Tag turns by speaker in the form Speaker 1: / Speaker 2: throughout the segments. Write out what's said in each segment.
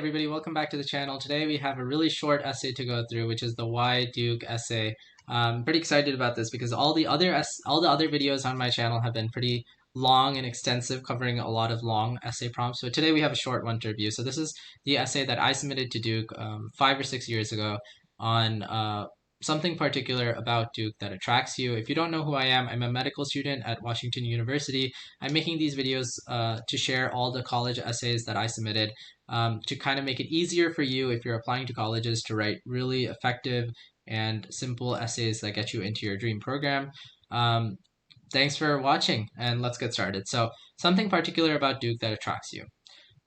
Speaker 1: everybody, welcome back to the channel. Today we have a really short essay to go through, which is the Why Duke essay. I'm pretty excited about this because all the other videos on my channel have been pretty long and extensive, covering a lot of long essay prompts. But today we have a short one to review. So this is the essay that I submitted to Duke 5 or 6 years ago on something particular about Duke that attracts you. If you don't know who I am, I'm a medical student at Washington University. I'm making these videos to share all the college essays that I submitted to kind of make it easier for you if you're applying to colleges to write really effective and simple essays that get you into your dream program. Thanks for watching, and let's get started. So, something particular about Duke that attracts you.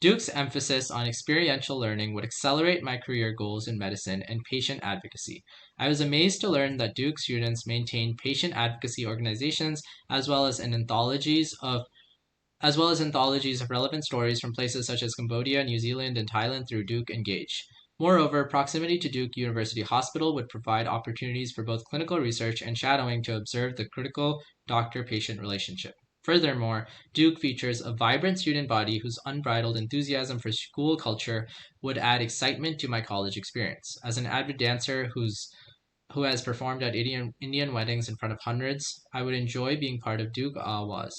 Speaker 1: Duke's emphasis on experiential learning would accelerate my career goals in medicine and patient advocacy. I was amazed to learn that Duke students maintain patient advocacy organizations as well as anthologies of relevant stories from places such as Cambodia, New Zealand, and Thailand through Duke Engage. Moreover, proximity to Duke University Hospital would provide opportunities for both clinical research and shadowing to observe the critical doctor-patient relationship. Furthermore, Duke features a vibrant student body whose unbridled enthusiasm for school culture would add excitement to my college experience. As an avid dancer who has performed at Indian weddings in front of hundreds, I would enjoy being part of Duke Awas.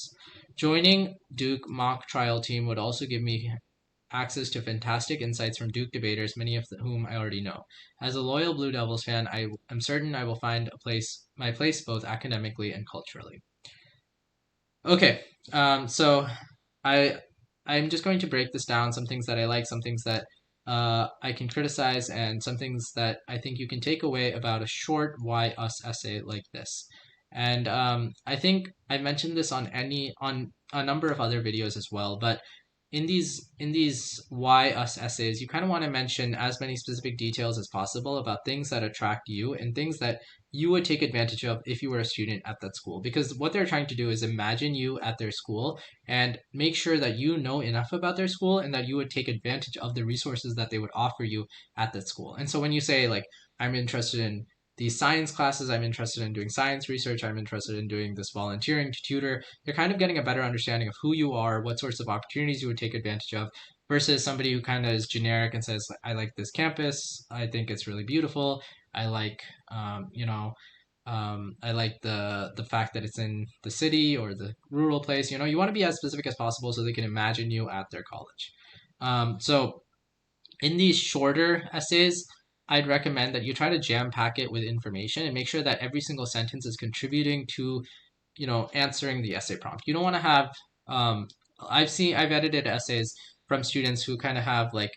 Speaker 1: Joining Duke mock trial team would also give me access to fantastic insights from Duke debaters, many of whom I already know. As a loyal Blue Devils fan, I am certain I will find my place both academically and culturally. Okay, so I'm just going to break this down, some things that I like, some things that I can criticize, and some things that I think you can take away about a short Why Us essay like this. And I think I mentioned this on a number of other videos as well, but in these Why Us essays, you kind of want to mention as many specific details as possible about things that attract you and things that you would take advantage of if you were a student at that school. Because what they're trying to do is imagine you at their school and make sure that you know enough about their school and that you would take advantage of the resources that they would offer you at that school. And so when you say, like, I'm interested in these science classes, I'm interested in doing science research, I'm interested in doing this volunteering to tutor, you're kind of getting a better understanding of who you are, what sorts of opportunities you would take advantage of, versus somebody who kind of is generic and says, I like this campus, I think it's really beautiful, I like, I like the fact that it's in the city or the rural place. You want to be as specific as possible so they can imagine you at their college. So in these shorter essays, I'd recommend that you try to jam pack it with information and make sure that every single sentence is contributing to, answering the essay prompt. You don't want to have, I've edited essays from students who kind of have like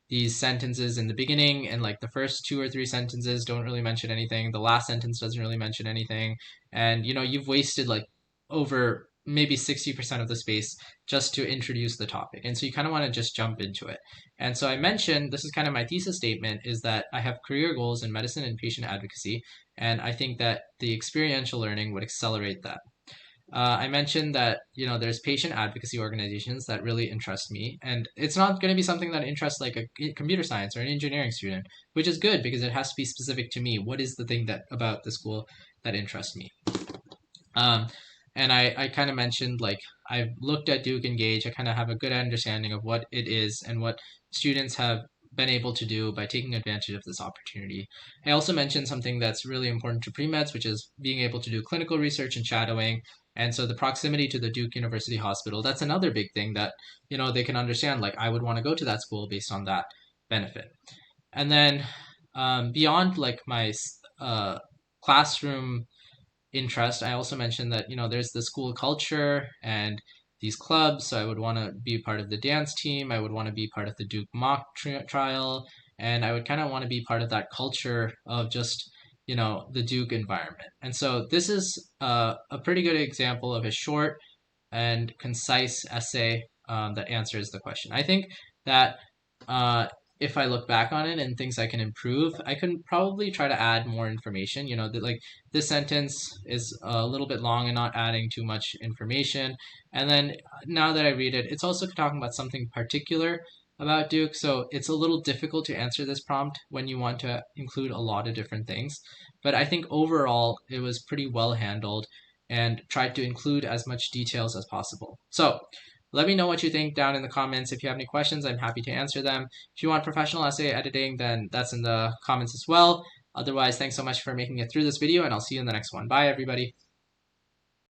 Speaker 1: these sentences in the beginning and like the first 2 or 3 sentences don't really mention anything. The last sentence doesn't really mention anything. And, you've wasted like over maybe 60% of the space just to introduce the topic. And so you kind of want to just jump into it. And so I mentioned, this is kind of my thesis statement, is that I have career goals in medicine and patient advocacy. And I think that the experiential learning would accelerate that. I mentioned that, there's patient advocacy organizations that really interest me. And it's not going to be something that interests like a computer science or an engineering student, which is good because it has to be specific to me. What is the thing about the school that interests me? And I kind of mentioned, like, I've looked at Duke Engage. I kind of have a good understanding of what it is and what students have been able to do by taking advantage of this opportunity. I also mentioned something that's really important to pre-meds, which is being able to do clinical research and shadowing. And so the proximity to the Duke University Hospital, that's another big thing that, they can understand, like, I would want to go to that school based on that benefit. And then beyond like my classroom interest, I also mentioned that, there's the school culture and these clubs. So I would want to be part of the dance team. I would want to be part of the Duke mock trial. And I would kind of want to be part of that culture of just, the Duke environment. And so this is a pretty good example of a short and concise essay that answers the question. I think that if I look back on it and things I can improve, I can probably try to add more information. That like this sentence is a little bit long and not adding too much information. And then now that I read it, it's also talking about something particular about Duke. So it's a little difficult to answer this prompt when you want to include a lot of different things. But I think overall it was pretty well handled and tried to include as much details as possible. So Let me know what you think down in the comments. If you have any questions, I'm happy to answer them. If you want professional essay editing, then that's in the comments as well. Otherwise, thanks so much for making it through this video, and I'll see you in the next one. Bye, everybody.